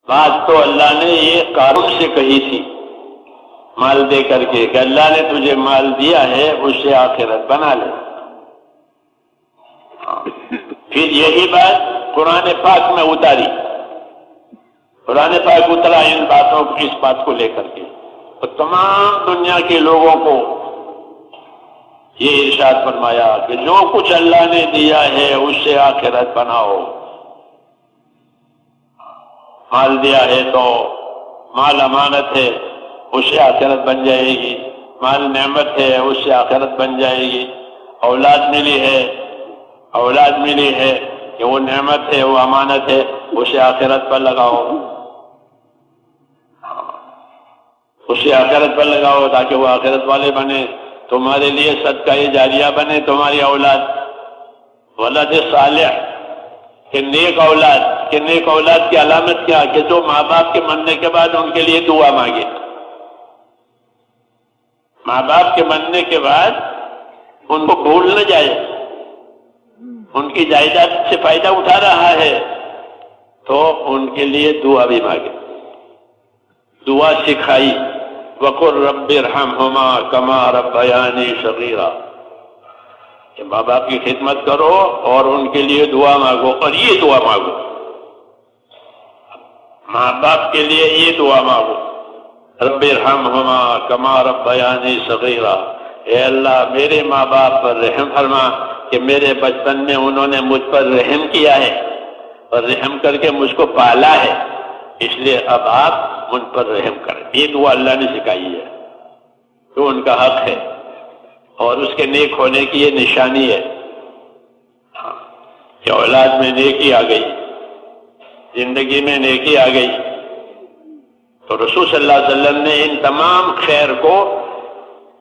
بات تو اللہ نے یہ قارون سے کہی تھی مال دے کر کے کہ اللہ نے تجھے مال دیا ہے اس سے آخرت بنا لے. پھر یہی بات قرآن پاک میں اتاری. قرآن پاک اترا ان باتوں کو، اس بات کو لے کر کے، اور تمام دنیا کے لوگوں کو یہ ارشاد فرمایا کہ جو کچھ اللہ نے دیا ہے اس سے آخرت بناؤ. مال دیا ہے تو مال امانت ہے، اس سے آخرت بن جائے گی. مال نعمت ہے، اس سے آخرت بن جائے گی. اولاد ملی ہے کہ وہ نعمت ہے، وہ امانت ہے، اسے آخرت پر لگاؤ. اسے آخرت پر لگاؤ تاکہ وہ آخرت والے بنے، تمہارے لیے صدقہ جاریہ بنے تمہاری اولاد. ولد صالح کہ نیک اولاد، کہ نیک اولاد کی علامت کیا؟ کہ جو ماں باپ کے مرنے کے بعد ان کے لیے دعا مانگے. ماں باپ کے مرنے کے بعد ان کو بھول نہ جائے، ان کی جائیداد سے فائدہ اٹھا رہا ہے تو ان کے لیے دعا بھی مانگے. دعا سکھائی، وَقُلْ رَبِّ ارْحَمْهُمَا كَمَا رَبَّيَانِي صَغِيرًا، کہ ماں باپ کی خدمت کرو اور ان کے لیے دعا مانگو. اور یہ دعا مانگو، ماں باپ کے لیے یہ دعا مانگو، رب ارحمہما کما ربیانی صغیرا، اے اللہ میرے ماں باپ پر رحم فرما کہ میرے بچپن میں انہوں نے مجھ پر رحم کیا ہے اور رحم کر کے مجھ کو پالا ہے، اس لیے اب آپ ان پر رحم کریں. یہ دعا اللہ نے سکھائی ہے، تو ان کا حق ہے اور اس کے نیک ہونے کی یہ نشانی ہے کہ اولاد میں نیکی آ گئی، زندگی میں نیکی آ گئی. تو رسول صلی اللہ علیہ وسلم نے ان تمام خیر کو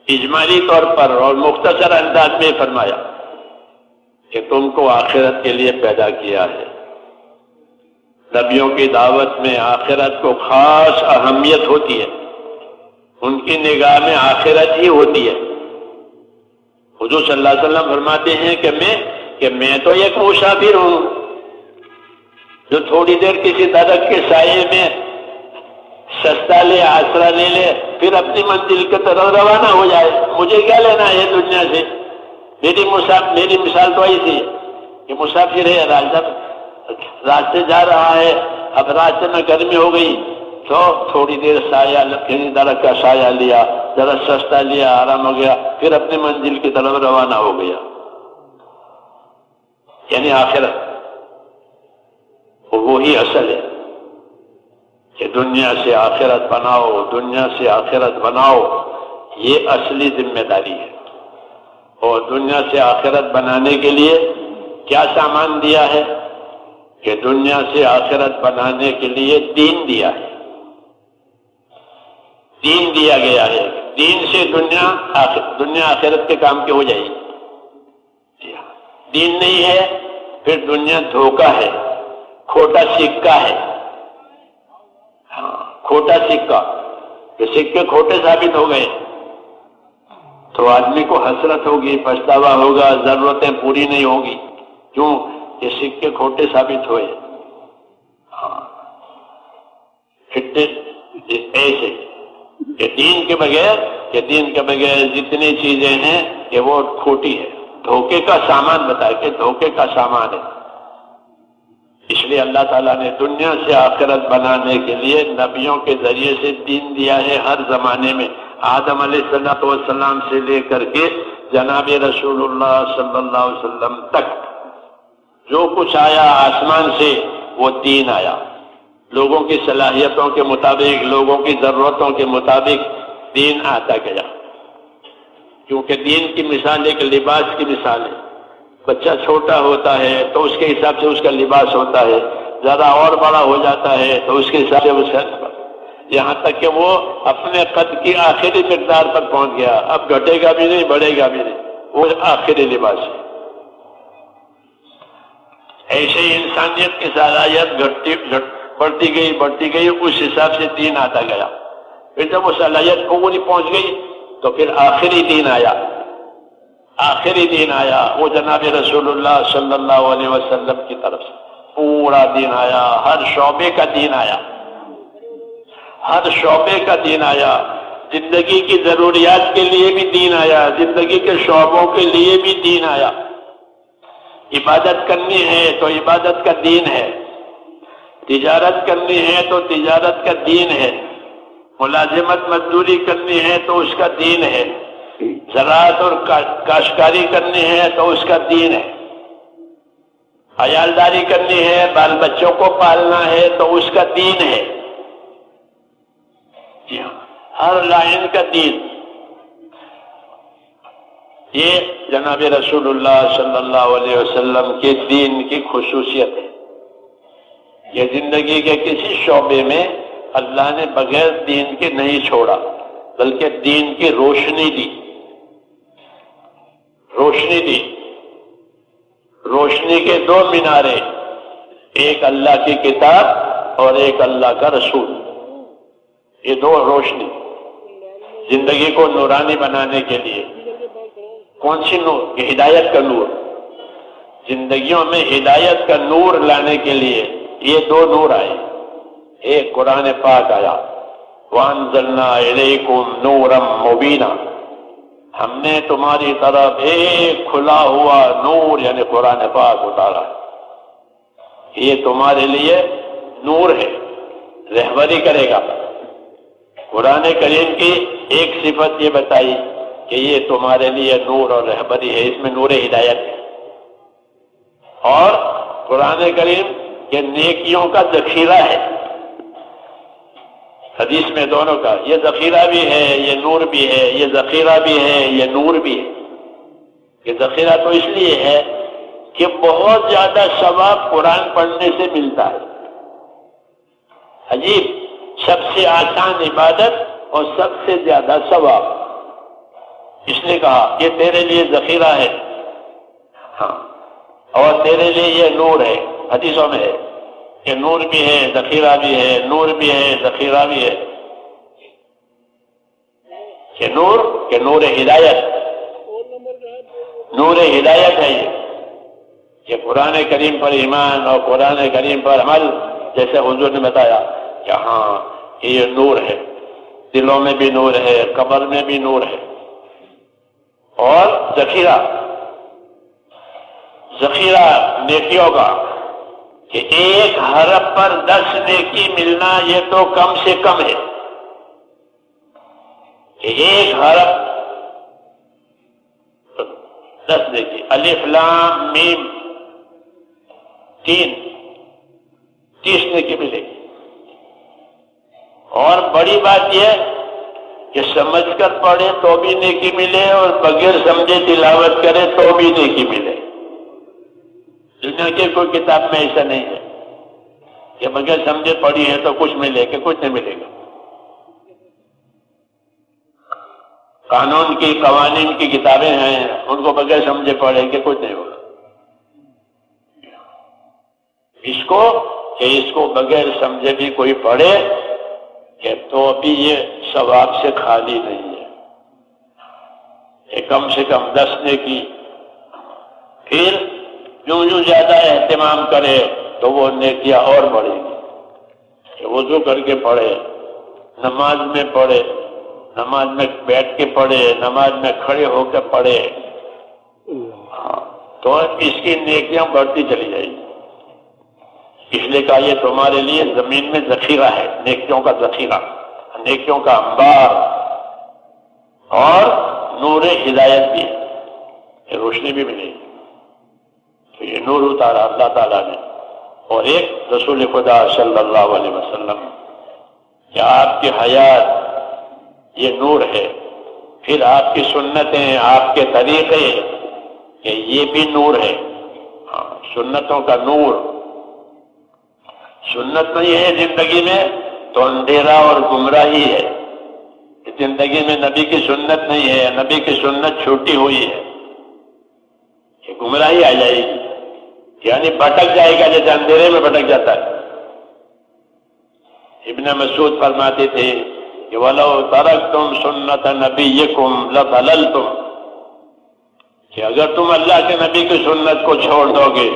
اجمالی طور پر اور مختصر انداز میں فرمایا کہ تم کو آخرت کے لیے پیدا کیا ہے. نبیوں کی دعوت میں آخرت کو خاص اہمیت ہوتی ہے، ان کی نگاہ میں آخرت ہی ہوتی ہے. حضور صلی اللہ علیہ وسلم فرماتے ہیں کہ میں تو ایک مسافر ہوں جو تھوڑی دیر کسی درخت کے سائے میں سستا لے، آسرا لے لے، پھر اپنی منزل کی طرف روانہ ہو جائے. مجھے کیا لینا ہے دنیا سے؟ میری مثال تو ایسی ہے کہ مسافر ہے، راستے جا رہا ہے، اب راستے میں گرمی ہو گئی تو تھوڑی دیر سایہ، درخت کا سایہ لیا، ذرا سستا لیا، آرام ہو گیا، پھر اپنی منزل کی طرف روانہ ہو گیا. یعنی آخرت وہی اصل ہے کہ دنیا سے آخرت بناؤ، دنیا سے آخرت بناؤ، یہ اصلی ذمہ داری ہے. اور دنیا سے آخرت بنانے کے لیے کیا سامان دیا ہے؟ کہ دنیا سے آخرت بنانے کے لیے دین دیا ہے. دین دیا گیا ہے، دین سے دنیا آخرت کے کام کی ہو جائے گی. دین نہیں ہے پھر دنیا دھوکہ ہے، کھوٹا سکہ ہے. کھوٹا سکہ، کہ سکے کھوٹے ثابت ہو گئے تو آدمی کو حسرت ہوگی، پچھتاوا ہوگا، ضرورتیں پوری نہیں ہوگی. کیوں؟ کہ سکے کھوٹے ثابت ہوئے. ایسے کہ دین کے بغیر جتنی چیزیں ہیں کہ وہ کھوٹی ہے، دھوکے کا سامان بتایا کہ دھوکے کا سامان ہے. اس لیے اللہ تعالیٰ نے دنیا سے آخرت بنانے کے لیے نبیوں کے ذریعے سے دین دیا ہے. ہر زمانے میں آدم علیہ السلام سے لے کر کے جناب رسول اللہ صلی اللہ علیہ وسلم تک جو کچھ آیا آسمان سے وہ دین آیا. لوگوں کی صلاحیتوں کے مطابق، لوگوں کی ضرورتوں کے مطابق دین آتا گیا. کیونکہ دین کی مثال ایک لباس کی مثال ہے. بچہ چھوٹا ہوتا ہے تو اس کے حساب سے اس کا لباس ہوتا ہے، ذرا اور بڑا ہو جاتا ہے تو اس کے حساب سے اس کا، یہاں تک کہ وہ اپنے قد کی آخری مقدار پر پہنچ گیا، اب گھٹے گا بھی نہیں، بڑھے گا بھی نہیں، وہ آخری لباس ہے. ایسے ہی انسانیت کی صلاحیت بڑھتی گئی، اس حساب سے دین آتا گیا. پھر جب وہ صلاحیت کو نہیں پہنچ گئی تو پھر آخری دین آیا، وہ جناب رسول اللہ صلی اللہ علیہ وسلم کی طرف سے پورا دین آیا، ہر شعبے کا دین آیا. ہر شعبے کا دین آیا، زندگی کی ضروریات کے لیے بھی دین آیا، زندگی کے شعبوں کے لیے بھی دین آیا۔ عبادت کرنی ہے تو عبادت کا دین ہے، تجارت کرنی ہے تو تجارت کا دین ہے، ملازمت مزدوری کرنی ہے تو اس کا دین ہے، زراعت اور کاشتکاری کرنی ہے تو اس کا دین ہے، عیالداری کرنی ہے، بال بچوں کو پالنا ہے تو اس کا دین ہے۔ جی ہاں، ہر لائن کا دین۔ یہ جناب رسول اللہ صلی اللہ علیہ وسلم کے دین کی خصوصیت ہے۔ یہ زندگی کے کسی شعبے میں اللہ نے بغیر دین کے نہیں چھوڑا، بلکہ دین کی روشنی دی، روشنی دی۔ روشنی کے دو مینارے، ایک اللہ کی کتاب اور ایک اللہ کا رسول، یہ دو روشنی زندگی کو نورانی بنانے کے لیے۔ کون سی نور؟ یہ ہدایت کا نور، زندگیوں میں ہدایت کا نور لانے کے لیے یہ دو نور آئے۔ ایک قرآن پاک آیا، وَأَنزَلْنَا إِلَيْكُمْ نُورًا مُبِينًا، ہم نے تمہاری طرف ایک کھلا ہوا نور یعنی قرآن پاک اتارا، یہ تمہارے لیے نور ہے، رہبری کرے گا۔ قرآن کریم کی ایک صفت یہ بتائی کہ یہ تمہارے لیے نور اور رہبری ہے، اس میں نور ہدایت ہے۔ اور قرآن کریم یہ نیکیوں کا ذخیرہ ہے، حدیث میں دونوں کا، یہ ذخیرہ بھی ہے، یہ نور بھی ہے، یہ ذخیرہ بھی ہے، یہ نور بھی ہے۔ یہ ذخیرہ تو اس لیے ہے کہ بہت زیادہ ثواب قرآن پڑھنے سے ملتا ہے۔ عجیب، سب سے آسان عبادت اور سب سے زیادہ ثواب، اس نے کہا یہ تیرے لیے ذخیرہ ہے، ہاں، اور تیرے لیے یہ نور ہے۔ حدیثوں میں ہے کہ نور بھی ہے، ذخیرہ بھی ہے، نور بھی ہے، ذخیرہ بھی ہے۔ کہ نور ہدایت، نور ہدایت ہے یہ قرآن کریم پر ایمان اور قرآن کریم پر عمل، جیسے حضور نے بتایا کہ ہاں یہ نور ہے، دلوں میں بھی نور ہے، قبر میں بھی نور ہے۔ اور ذخیرہ نیکیوں کا، کہ ایک حرف پر 10 نیکی ملنا یہ تو کم سے کم ہے، کہ ایک حرف 10 نیکی، الف لام میم 30 نیکی ملے گی۔ اور بڑی بات یہ کہ سمجھ کر پڑھے تو بھی نیکی ملے اور بغیر سمجھے تلاوت کرے تو بھی نیکی ملے۔ دنیا کی کوئی کتاب میں ایسا نہیں ہے کہ بغیر سمجھے پڑھی ہے تو کچھ ملے کہ کچھ نہیں ملے گا۔ قوانین کی کتابیں ہیں، ان کو بغیر سمجھے پڑھے کہ کچھ نہیں ہوگا۔ اس کو بغیر سمجھے بھی کوئی پڑھے کہ تو بھی یہ ثواب سے خالی نہیں ہے، کہ کم سے کم 10 نیکی۔ پھر جو زیادہ اہتمام کرے تو وہ نیکیاں اور بڑھیں گی، کہ وضو کر کے پڑھے، نماز میں پڑھے، نماز میں بیٹھ کے پڑھے، نماز میں کھڑے ہو کے پڑھے، تو اس کی نیکیاں بڑھتی چلی جائیں گی۔ اس لیے کہا یہ تمہارے لیے زمین میں ذخیرہ ہے، نیکیوں کا ذخیرہ، نیکیوں کا انبار، اور نور ہدایت بھی، یہ روشنی بھی ملے گی۔ تو یہ نور اتارا اللہ تعالیٰ نے، اور ایک رسول خدا صلی اللہ علیہ وسلم، کہ آپ کی حیات یہ نور ہے، پھر آپ کی سنتیں، آپ کے طریقے، کہ یہ بھی نور ہے۔ سنتوں کا نور، سنت نہیں ہے زندگی میں تو اندھیرا اور گمراہی ہے۔ زندگی میں نبی کی سنت نہیں ہے، نبی کی سنت چھوٹی ہوئی ہے، یہ گمراہی آ جائے گی، یعنی بھٹک جائے گا، جیسے اندھیرے میں بھٹک جاتا ہے۔ ابن مسعود فرماتے تھے کہ وَلَوْ تَرَكْتُمْ سُنَّةَ نَبِيِّكُمْ لَضَلَلْتُمْ، کہ اگر تم اللہ کے نبی کی سنت کو چھوڑ دو گے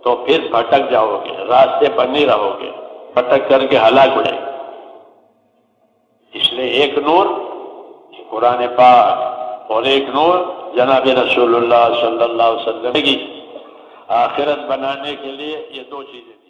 تو پھر بھٹک جاؤ گے، راستے پر نہیں رہو گے، بھٹک کر کے ہلاک ہو جائے گے۔ لیے ایک نور قرآن پاک اور ایک نور جناب رسول اللہ صلی اللہ علیہ وسلم کی آخرت بنانے کے لیے یہ دو چیزیں